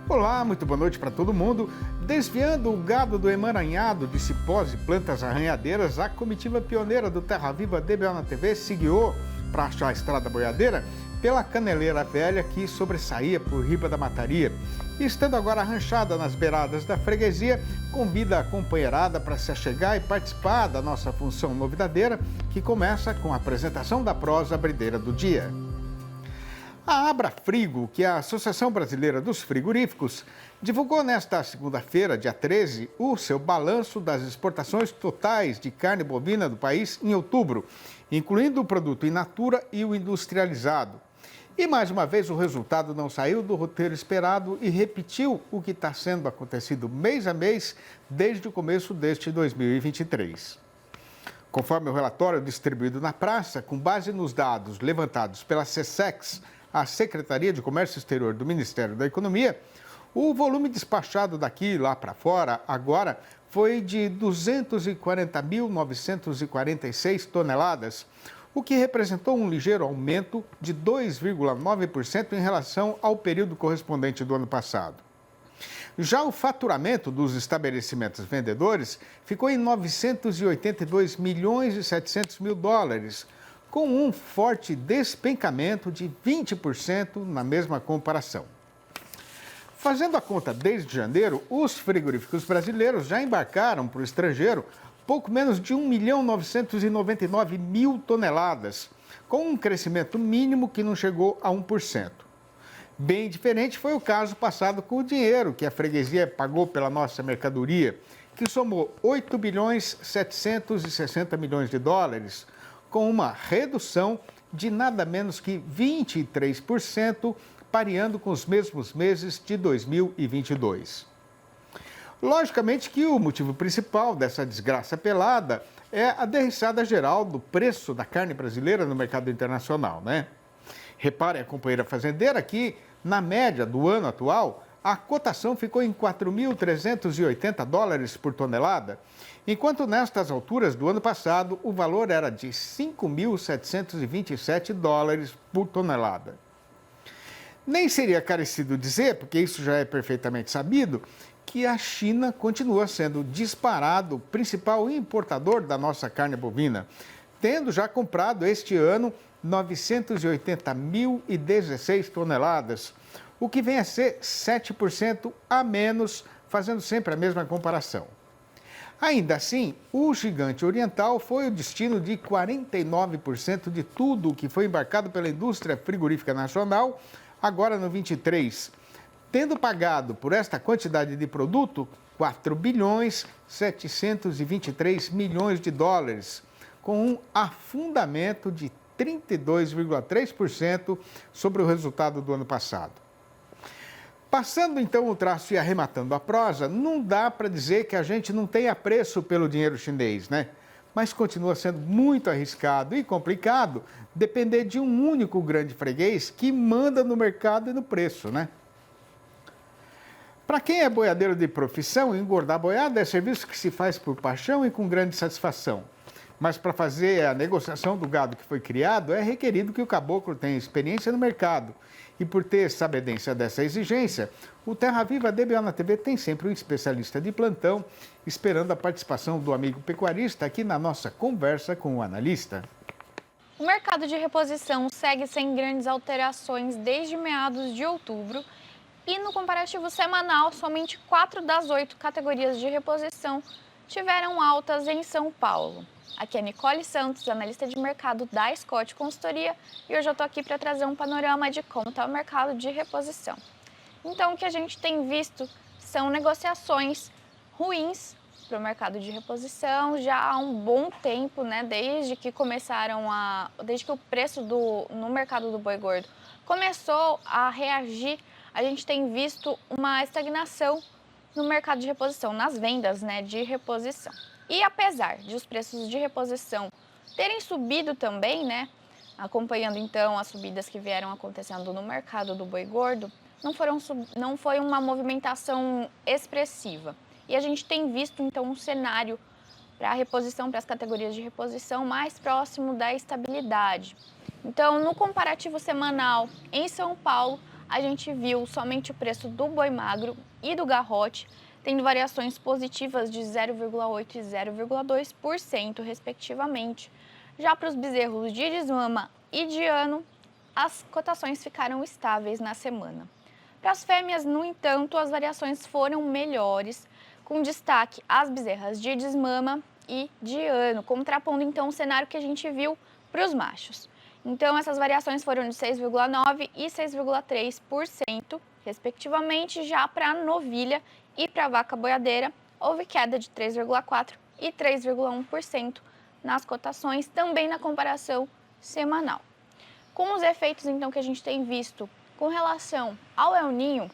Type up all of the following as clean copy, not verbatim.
Olá, muito boa noite para todo mundo. Desviando o gado do emaranhado de cipós e plantas arranhadeiras, a comitiva pioneira do Terra Viva DBO na TV seguiu para achar a estrada boiadeira pela caneleira velha que sobressaía por riba da mataria. E estando agora arranchada nas beiradas da freguesia, convida a companheirada para se achegar e participar da nossa função novidadeira, que começa com a apresentação da prosa brideira do dia. A Abrafrigo, que é a Associação Brasileira dos Frigoríficos, divulgou nesta segunda-feira, dia 13, o seu balanço das exportações totais de carne bovina do país em outubro, incluindo o produto in natura e o industrializado. E mais uma vez o resultado não saiu do roteiro esperado e repetiu o que está sendo acontecido mês a mês desde o começo deste 2023. Conforme o relatório distribuído na praça, com base nos dados levantados pela SECEX, a Secretaria de Comércio Exterior do Ministério da Economia, o volume despachado daqui lá para fora agora foi de 240.946 toneladas, o que representou um ligeiro aumento de 2,9% em relação ao período correspondente do ano passado. Já o faturamento dos estabelecimentos vendedores ficou em 982 milhões e 700 mil dólares, com um forte despencamento de 20% na mesma comparação. Fazendo a conta desde janeiro, os frigoríficos brasileiros já embarcaram para o estrangeiro pouco menos de 1.999.000 toneladas, com um crescimento mínimo que não chegou a 1%. Bem diferente foi o caso passado com o dinheiro que a freguesia pagou pela nossa mercadoria, que somou 8 bilhões 760 milhões de dólares, com uma redução de nada menos que 23%, pareando com os mesmos meses de 2022. Logicamente que o motivo principal dessa desgraça pelada é a derriçada geral do preço da carne brasileira no mercado internacional, né? Repare a companheira fazendeira que, na média do ano atual, a cotação ficou em 4.380 dólares por tonelada, enquanto nestas alturas do ano passado o valor era de 5.727 dólares por tonelada. Nem seria carecido dizer, porque isso já é perfeitamente sabido, que a China continua sendo disparado o principal importador da nossa carne bovina, tendo já comprado este ano 980.016 toneladas, o que vem a ser 7% a menos, fazendo sempre a mesma comparação. Ainda assim, o gigante oriental foi o destino de 49% de tudo o que foi embarcado pela indústria frigorífica nacional, agora no 23, tendo pagado por esta quantidade de produto 4 bilhões 723 milhões de dólares, com um afundamento de 32,3% sobre o resultado do ano passado. Passando então o traço e arrematando a prosa, não dá para dizer que a gente não tem apreço pelo dinheiro chinês, né? Mas continua sendo muito arriscado e complicado depender de um único grande freguês que manda no mercado e no preço, né? Para quem é boiadeiro de profissão, engordar boiada é serviço que se faz por paixão e com grande satisfação. Mas para fazer a negociação do gado que foi criado, é requerido que o caboclo tenha experiência no mercado. E por ter sabedência dessa exigência, o Terra Viva DBO na TV tem sempre um especialista de plantão, esperando a participação do amigo pecuarista aqui na nossa conversa com o analista. O mercado de reposição segue sem grandes alterações desde meados de outubro e no comparativo semanal, somente 4 das 8 categorias de reposição tiveram altas em São Paulo. Aqui é Nicole Santos, analista de mercado da Scott Consultoria, e hoje eu estou aqui para trazer um panorama de como está o mercado de reposição. Então, o que a gente tem visto são negociações ruins para o mercado de reposição já há um bom tempo, né? Desde que o preço no mercado do boi gordo começou a reagir, a gente tem visto uma estagnação no mercado de reposição, nas vendas, né, de reposição. E apesar de os preços de reposição terem subido também, né, acompanhando então as subidas que vieram acontecendo no mercado do boi gordo, não foi uma movimentação expressiva. E a gente tem visto então um cenário para a reposição, para as categorias de reposição mais próximo da estabilidade. Então, no comparativo semanal em São Paulo, a gente viu somente o preço do boi magro e do garrote tendo variações positivas de 0,8% e 0,2%, respectivamente. Já para os bezerros de desmama e de ano, as cotações ficaram estáveis na semana. Para as fêmeas, no entanto, as variações foram melhores, com destaque às bezerras de desmama e de ano, contrapondo então o cenário que a gente viu para os machos. Então, essas variações foram de 6,9% e 6,3%, respectivamente. Já para a novilha e para a vaca boiadeira, houve queda de 3,4% e 3,1% nas cotações, também na comparação semanal. Com os efeitos, então, que a gente tem visto com relação ao El Niño,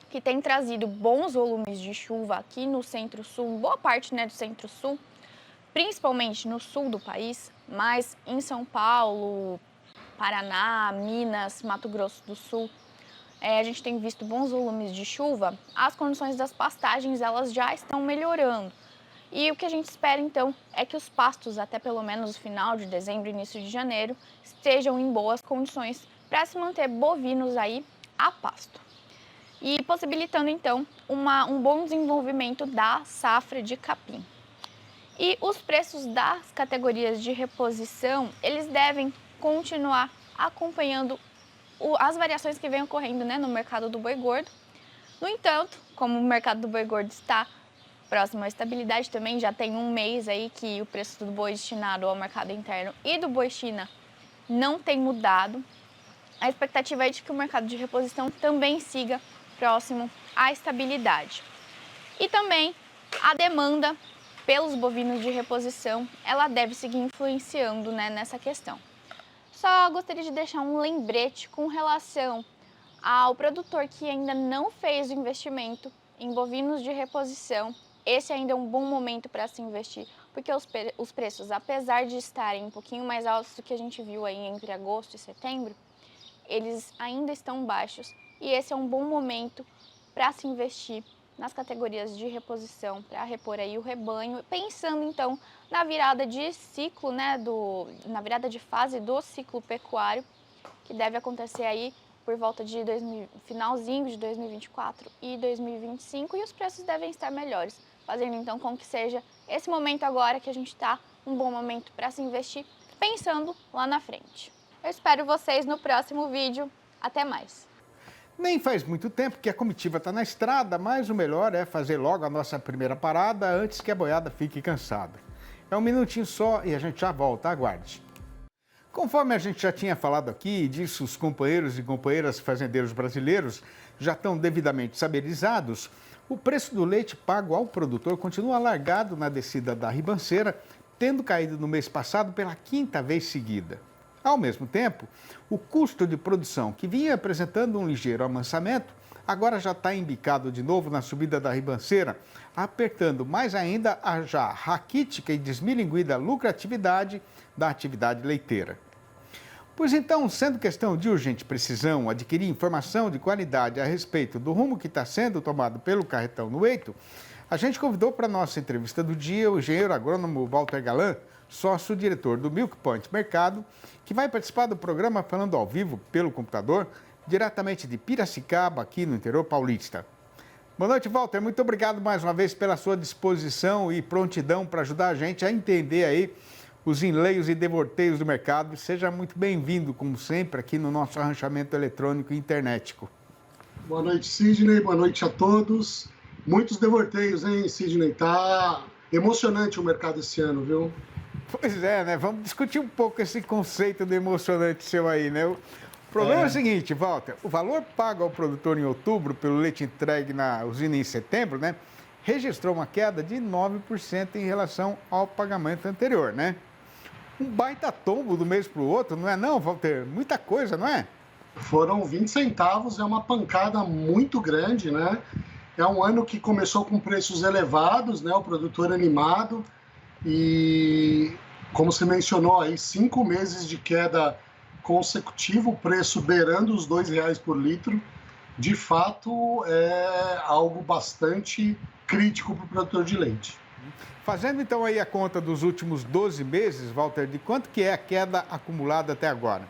que tem trazido bons volumes de chuva aqui no Centro-Sul, boa parte do Centro-Sul, principalmente no sul do país, mas em São Paulo, Paraná, Minas, Mato Grosso do Sul, a gente tem visto bons volumes de chuva, as condições das pastagens elas já estão melhorando. E o que a gente espera, então, é que os pastos, até pelo menos o final de dezembro, início de janeiro, estejam em boas condições para se manter bovinos aí a pasto. E possibilitando, então, um bom desenvolvimento da safra de capim. E os preços das categorias de reposição, eles devem continuar acompanhando as variações que vêm ocorrendo, no mercado do boi gordo. No entanto, como o mercado do boi gordo está próximo à estabilidade também, já tem um mês aí que o preço do boi destinado ao mercado interno e do boi China não tem mudado. A expectativa é de que o mercado de reposição também siga próximo à estabilidade. E também a demanda pelos bovinos de reposição, ela deve seguir influenciando, nessa questão. Só gostaria de deixar um lembrete com relação ao produtor que ainda não fez o investimento em bovinos de reposição. Esse ainda é um bom momento para se investir, porque os preços, apesar de estarem um pouquinho mais altos do que a gente viu aí entre agosto e setembro, eles ainda estão baixos e esse é um bom momento para se investir nas categorias de reposição, para repor aí o rebanho, pensando então na virada de ciclo, na virada de fase do ciclo pecuário, que deve acontecer aí por volta de finalzinho de 2024 e 2025, e os preços devem estar melhores, fazendo então com que seja esse momento agora que a gente está um bom momento para se investir, pensando lá na frente. Eu espero vocês no próximo vídeo. Até mais! Nem faz muito tempo que a comitiva está na estrada, mas o melhor é fazer logo a nossa primeira parada antes que a boiada fique cansada. É um minutinho só e a gente já volta, aguarde. Conforme a gente já tinha falado aqui, disso os companheiros e companheiras fazendeiros brasileiros já estão devidamente saberizados, o preço do leite pago ao produtor continua largado na descida da ribanceira, tendo caído no mês passado pela quinta vez seguida. Ao mesmo tempo, o custo de produção, que vinha apresentando um ligeiro amansamento, agora já está embicado de novo na subida da ribanceira, apertando mais ainda a já raquítica e desmilinguida lucratividade da atividade leiteira. Pois então, sendo questão de urgente precisão adquirir informação de qualidade a respeito do rumo que está sendo tomado pelo carretão no eito, a gente convidou para a nossa entrevista do dia o engenheiro agrônomo Walter Galan, sócio-diretor do Milk Point Mercado, que vai participar do programa falando ao vivo pelo computador, diretamente de Piracicaba, aqui no interior paulista. Boa noite, Walter. Muito obrigado mais uma vez pela sua disposição e prontidão para ajudar a gente a entender aí os enleios e devorteios do mercado. Seja muito bem-vindo, como sempre, aqui no nosso arranchamento eletrônico e internetico. Boa noite, Sidney. Boa noite a todos. Muitos devorteios, hein, Sidney? Tá emocionante o mercado esse ano, viu? Pois é, Vamos discutir um pouco esse conceito de emocionante seu aí, O problema é o seguinte, Walter, o valor pago ao produtor em outubro pelo leite entregue na usina em setembro, registrou uma queda de 9% em relação ao pagamento anterior, Um baita tombo do mês para o outro, não é não, Walter? Muita coisa, não é? Foram 20 centavos, é uma pancada muito grande, É um ano que começou com preços elevados, o produtor animado, e como você mencionou aí, 5 meses de queda consecutiva, o preço beirando os R$2 por litro, de fato é algo bastante crítico para o produtor de leite. Fazendo então aí a conta dos últimos 12 meses, Walter, de quanto que é a queda acumulada até agora?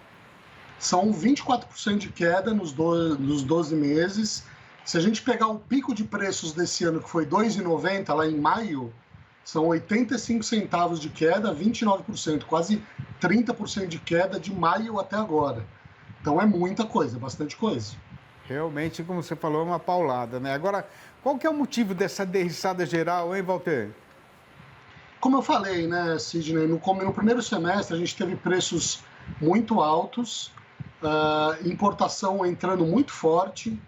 São 24% de queda nos 12 meses. Se a gente pegar o pico de preços desse ano, que foi R$ 2,90 lá em maio, são 85 centavos de queda, 29%, quase 30% de queda de maio até agora. Então é muita coisa, bastante coisa. Realmente, como você falou, é uma paulada, né? Agora, qual que é o motivo dessa derriçada geral, hein, Walter? Como eu falei, né, Sidney, no primeiro semestre a gente teve preços muito altos, importação entrando muito forte,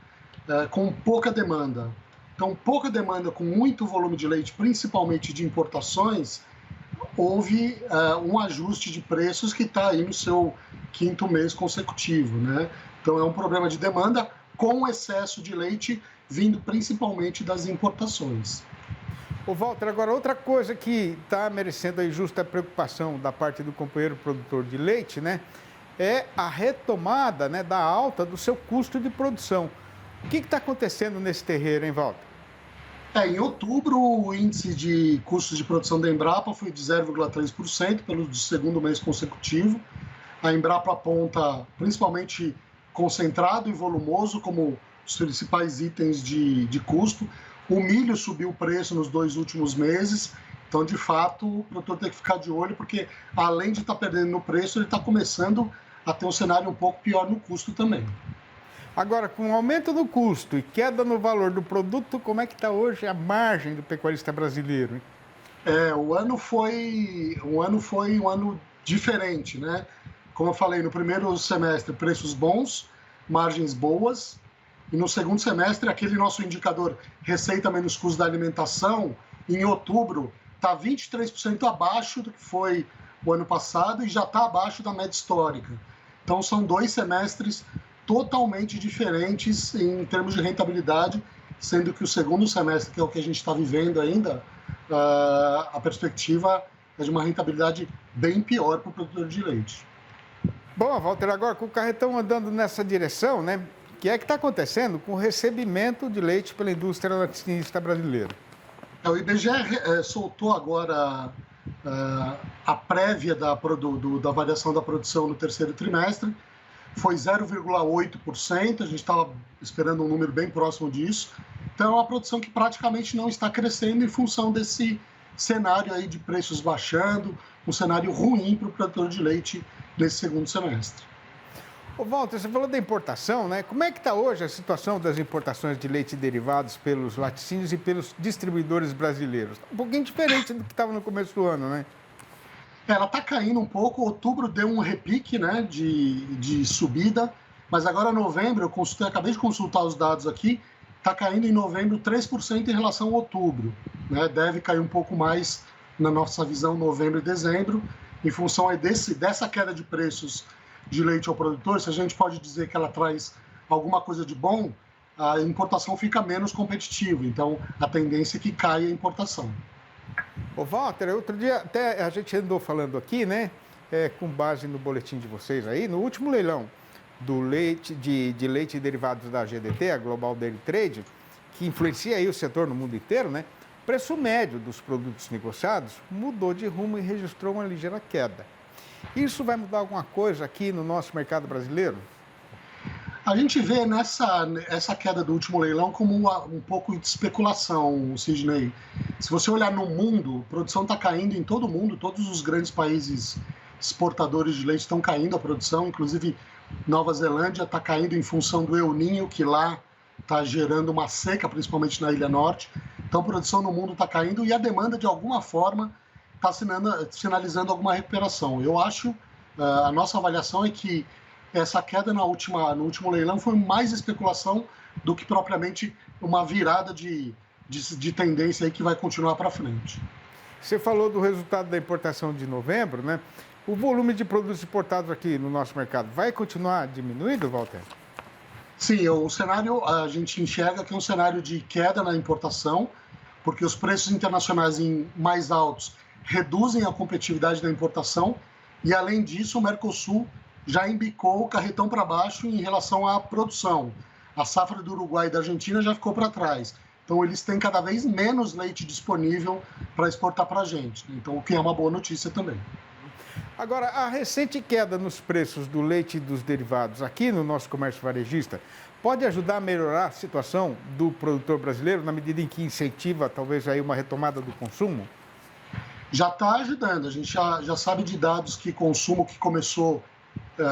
com pouca demanda. Então, pouca demanda com muito volume de leite, principalmente de importações, houve um ajuste de preços que está aí no seu 5º mês consecutivo, né? Então, é um problema de demanda com excesso de leite vindo principalmente das importações. Ô Walter, agora outra coisa que está merecendo aí justa preocupação da parte do companheiro produtor de leite, né? É a retomada, né, da alta do seu custo de produção. O que está acontecendo nesse terreiro, hein, Walter? Em outubro, o índice de custos de produção da Embrapa foi de 0,3% pelo segundo mês consecutivo. A Embrapa aponta principalmente concentrado e volumoso como os principais itens de custo. O milho subiu o preço nos 2 últimos meses, então, de fato, o produtor tem que ficar de olho, porque além de estar perdendo no preço, ele está começando a ter um cenário um pouco pior no custo também. Agora, com o aumento do custo e queda no valor do produto, como é que está hoje a margem do pecuarista brasileiro, hein? O ano foi um ano diferente, né? Como eu falei, no primeiro semestre, preços bons, margens boas, e no segundo semestre, aquele nosso indicador receita menos custo da alimentação, em outubro, está 23% abaixo do que foi o ano passado e já está abaixo da média histórica. Então, são 2 semestres totalmente diferentes em termos de rentabilidade, sendo que o segundo semestre, que é o que a gente está vivendo ainda, a perspectiva é de uma rentabilidade bem pior para o produtor de leite. Bom, Walter, agora com o carretão andando nessa direção, né? O que é que está acontecendo com o recebimento de leite pela indústria laticínista brasileira? O IBGE soltou agora a prévia da variação da produção no terceiro trimestre, foi 0,8%, a gente estava esperando um número bem próximo disso. Então, é uma produção que praticamente não está crescendo em função desse cenário aí de preços baixando, um cenário ruim para o produtor de leite nesse segundo semestre. Ô Walter, você falou da importação, né? Como é que está hoje a situação das importações de leite derivados pelos laticínios e pelos distribuidores brasileiros? Um pouquinho diferente do que estava no começo do ano, né? Ela está caindo um pouco, outubro deu um repique, né, de subida, mas agora novembro, acabei de consultar os dados aqui, está caindo em novembro 3% em relação a outubro, né? Deve cair um pouco mais na nossa visão novembro e dezembro, em função aí dessa queda de preços de leite ao produtor. Se a gente pode dizer que ela traz alguma coisa de bom, a importação fica menos competitiva, então a tendência é que caia a importação. Ô Walter, outro dia até a gente andou falando aqui, né, com base no boletim de vocês aí, no último leilão do leite, de leite e derivados da GDT, a Global Dairy Trade, que influencia aí o setor no mundo inteiro, né, o preço médio dos produtos negociados mudou de rumo e registrou uma ligeira queda. Isso vai mudar alguma coisa aqui no nosso mercado brasileiro? A gente vê essa queda do último leilão como um pouco de especulação, Sidney. Se você olhar no mundo, a produção está caindo em todo o mundo, todos os grandes países exportadores de leite estão caindo a produção, inclusive Nova Zelândia está caindo em função do El Niño, que lá está gerando uma seca, principalmente na Ilha Norte. Então a produção no mundo está caindo e a demanda, de alguma forma, está sinalizando alguma recuperação. Eu acho, a nossa avaliação é que essa queda no último leilão foi mais especulação do que propriamente uma virada de tendência aí que vai continuar para frente. Você falou do resultado da importação de novembro, né? O volume de produtos importados aqui no nosso mercado vai continuar diminuindo, Walter? Sim, o cenário, a gente enxerga que é um cenário de queda na importação, porque os preços internacionais mais altos reduzem a competitividade da importação e, além disso, o Mercosul já embicou o carretão para baixo em relação à produção. A safra do Uruguai e da Argentina já ficou para trás. Então, eles têm cada vez menos leite disponível para exportar para a gente. Então, o que é uma boa notícia também. Agora, a recente queda nos preços do leite e dos derivados aqui no nosso comércio varejista pode ajudar a melhorar a situação do produtor brasileiro na medida em que incentiva talvez aí uma retomada do consumo? Já está ajudando. A gente já sabe de dados que consumo que começou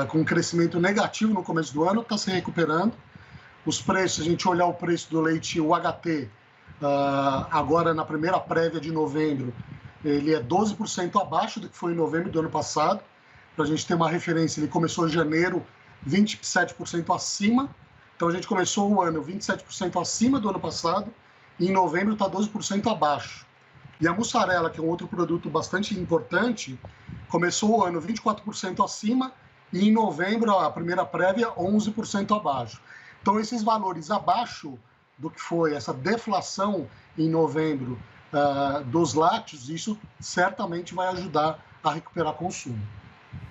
com um crescimento negativo no começo do ano está se recuperando. Os preços, se a gente olhar o preço do leite UHT, agora na primeira prévia de novembro, ele é 12% abaixo do que foi em novembro do ano passado. Para a gente ter uma referência, ele começou em janeiro 27% acima. Então a gente começou o ano 27% acima do ano passado e em novembro está 12% abaixo. E a mussarela, que é um outro produto bastante importante, começou o ano 24% acima e em novembro, a primeira prévia, 11% abaixo. Então, esses valores abaixo do que foi essa deflação em novembro dos lácteos, isso certamente vai ajudar a recuperar consumo.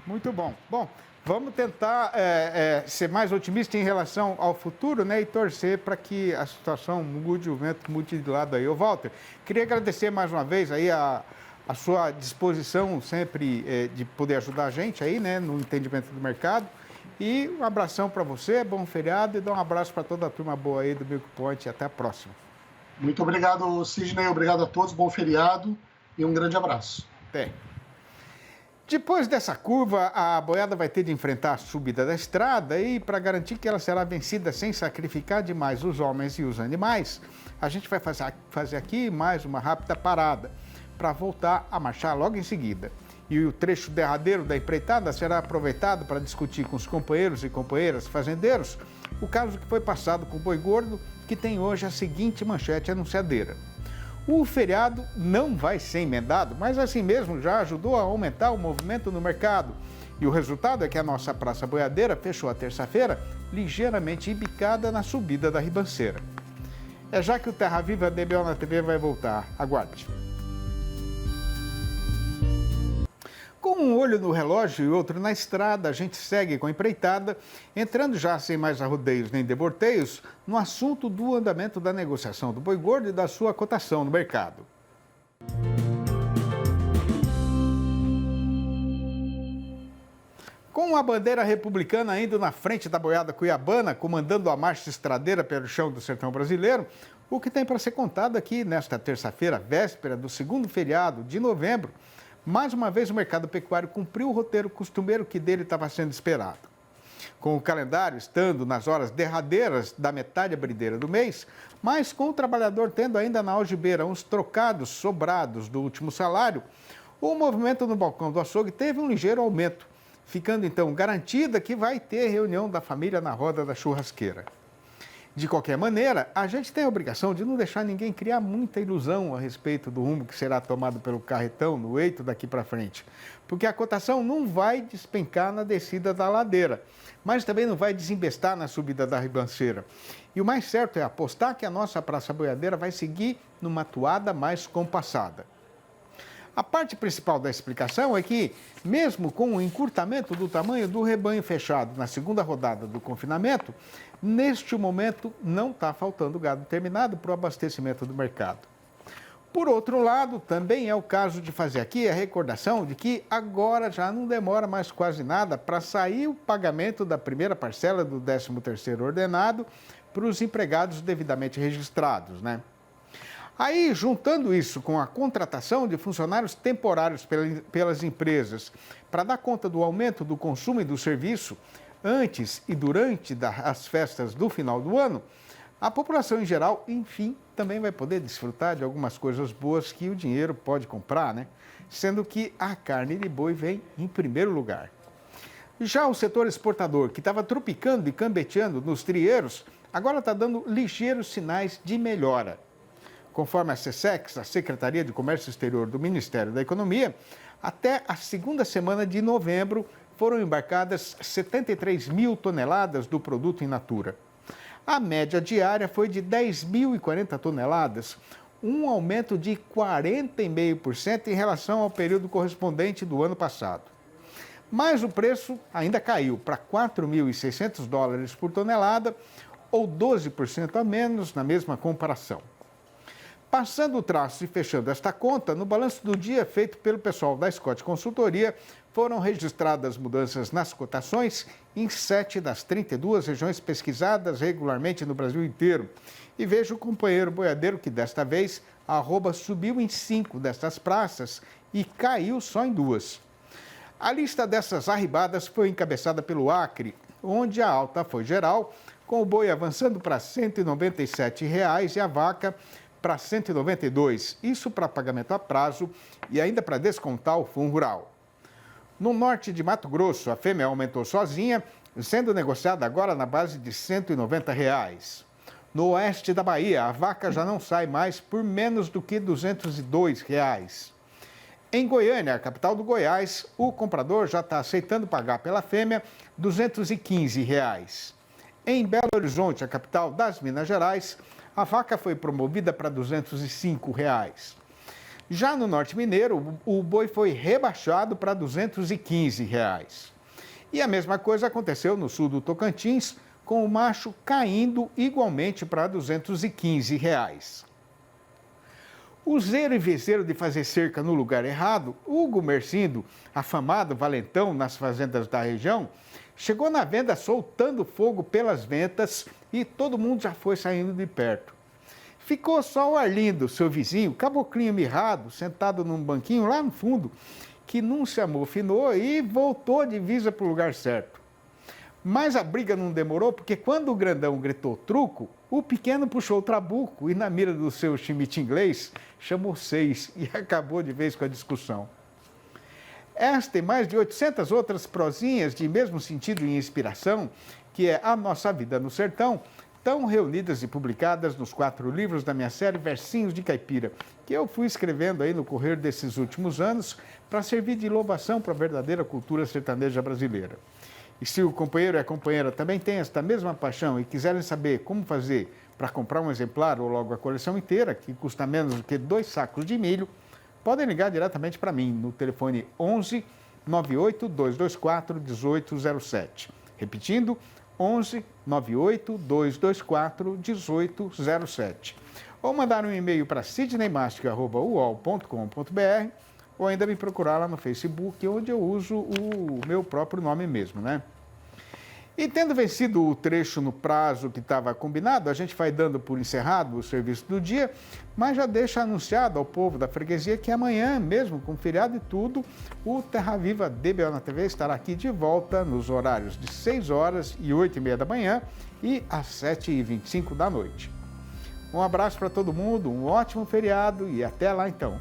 Muito bom. Bom, vamos tentar ser mais otimista em relação ao futuro, né? E torcer para que a situação mude, o vento mude de lado aí. Ô, Walter, queria agradecer mais uma vez aí a sua disposição sempre de poder ajudar a gente aí, né? No entendimento do mercado. E um abração para você, bom feriado e dá um abraço para toda a turma boa aí do Milk Point. Até a próxima. Muito obrigado, Sidney. Obrigado a todos. Bom feriado e um grande abraço. Até. Depois dessa curva, a boiada vai ter de enfrentar a subida da estrada e, para garantir que ela será vencida sem sacrificar demais os homens e os animais, a gente vai fazer aqui mais uma rápida parada para voltar a marchar logo em seguida. E o trecho derradeiro da empreitada será aproveitado para discutir com os companheiros e companheiras fazendeiros o caso que foi passado com o boi gordo, que tem hoje a seguinte manchete anunciadeira. O feriado não vai ser emendado, mas assim mesmo já ajudou a aumentar o movimento no mercado. E o resultado é que a nossa Praça Boiadeira fechou a terça-feira ligeiramente embicada na subida da ribanceira. É já que o Terra Viva DBO na TV vai voltar. Aguarde. Com um olho no relógio e outro na estrada, a gente segue com a empreitada, entrando já sem mais arrodeios nem deborteios, no assunto do andamento da negociação do boi gordo e da sua cotação no mercado. Com a bandeira republicana indo na frente da boiada cuiabana, comandando a marcha estradeira pelo chão do sertão brasileiro, o que tem para ser contado aqui nesta terça-feira, véspera do segundo feriado de novembro, mais uma vez o mercado pecuário cumpriu o roteiro costumeiro que dele estava sendo esperado. Com o calendário estando nas horas derradeiras da metade abrideira do mês, mas com o trabalhador tendo ainda na algibeira uns trocados sobrados do último salário, o movimento no balcão do açougue teve um ligeiro aumento, ficando então garantida que vai ter reunião da família na roda da churrasqueira. De qualquer maneira, a gente tem a obrigação de não deixar ninguém criar muita ilusão a respeito do rumo que será tomado pelo carretão no eito daqui para frente, porque a cotação não vai despencar na descida da ladeira, mas também não vai desembestar na subida da ribanceira. E o mais certo é apostar que a nossa Praça Boiadeira vai seguir numa toada mais compassada. A parte principal da explicação é que, mesmo com o encurtamento do tamanho do rebanho fechado na segunda rodada do confinamento, neste momento não está faltando gado terminado para o abastecimento do mercado. Por outro lado, também é o caso de fazer aqui a recordação de que agora já não demora mais quase nada para sair o pagamento da primeira parcela do 13º ordenado para os empregados devidamente registrados, né? Aí, juntando isso com a contratação de funcionários temporários pelas empresas para dar conta do aumento do consumo e do serviço antes e durante as festas do final do ano, a população em geral, enfim, também vai poder desfrutar de algumas coisas boas que o dinheiro pode comprar, né? Sendo que a carne de boi vem em primeiro lugar. Já o setor exportador, que estava tropicando e cambeteando nos trieiros, agora está dando ligeiros sinais de melhora. Conforme a SECEX, a Secretaria de Comércio Exterior do Ministério da Economia, até a segunda semana de novembro foram embarcadas 73 mil toneladas do produto in natura. A média diária foi de 10.040 toneladas, um aumento de 40,5% em relação ao período correspondente do ano passado. Mas o preço ainda caiu para $4.600 por tonelada, ou 12% a menos na mesma comparação. Passando o traço e fechando esta conta, no balanço do dia feito pelo pessoal da Scott Consultoria, foram registradas mudanças nas cotações em 7 das 32 regiões pesquisadas regularmente no Brasil inteiro. E veja o companheiro boiadeiro que desta vez a arroba subiu em 5 destas praças e caiu só em 2. A lista dessas arribadas foi encabeçada pelo Acre, onde a alta foi geral, com o boi avançando para R$ 197,00 e a vaca para R$ 192,00, isso para pagamento a prazo e ainda para descontar o fundo rural. No norte de Mato Grosso, a fêmea aumentou sozinha, sendo negociada agora na base de R$ 190,00. No oeste da Bahia, a vaca já não sai mais por menos do que R$ 202,00. Em Goiânia, a capital do Goiás, o comprador já está aceitando pagar pela fêmea R$ 215,00. Em Belo Horizonte, a capital das Minas Gerais, a vaca foi promovida para R$ 205,00. Já no norte mineiro, o boi foi rebaixado para R$ 215,00. E a mesma coisa aconteceu no sul do Tocantins, com o macho caindo igualmente para R$ 215,00. O zero e vezeiro de fazer cerca no lugar errado, Hugo Mercindo, afamado valentão nas fazendas da região, chegou na venda soltando fogo pelas ventas e todo mundo já foi saindo de perto. Ficou só o Arlindo, seu vizinho, caboclinho mirrado, sentado num banquinho lá no fundo, que não se amofinou e voltou de visa para o lugar certo. Mas a briga não demorou, porque quando o grandão gritou truco, o pequeno puxou o trabuco e, na mira do seu chimite inglês, chamou 6 e acabou de vez com a discussão. Esta e mais de 800 outras prosinhas de mesmo sentido e inspiração, que é A Nossa Vida no Sertão, estão reunidas e publicadas nos 4 livros da minha série Versinhos de Caipira, que eu fui escrevendo aí no correr desses últimos anos para servir de louvação para a verdadeira cultura sertaneja brasileira. E se o companheiro e a companheira também têm esta mesma paixão e quiserem saber como fazer para comprar um exemplar ou logo a coleção inteira, que custa menos do que 2 sacos de milho, podem ligar diretamente para mim no telefone 11 98 224 1807. Repetindo, 11 98 224 1807. Ou mandar um e-mail para sidneymastic@uol.com.br ou ainda me procurar lá no Facebook, onde eu uso o meu próprio nome mesmo, né? E tendo vencido o trecho no prazo que estava combinado, a gente vai dando por encerrado o serviço do dia, mas já deixa anunciado ao povo da freguesia que amanhã, mesmo com feriado e tudo, o Terra Viva DBO na TV estará aqui de volta nos horários de 6 horas e 8h30 da manhã e às 7h25 da noite. Um abraço para todo mundo, um ótimo feriado e até lá então.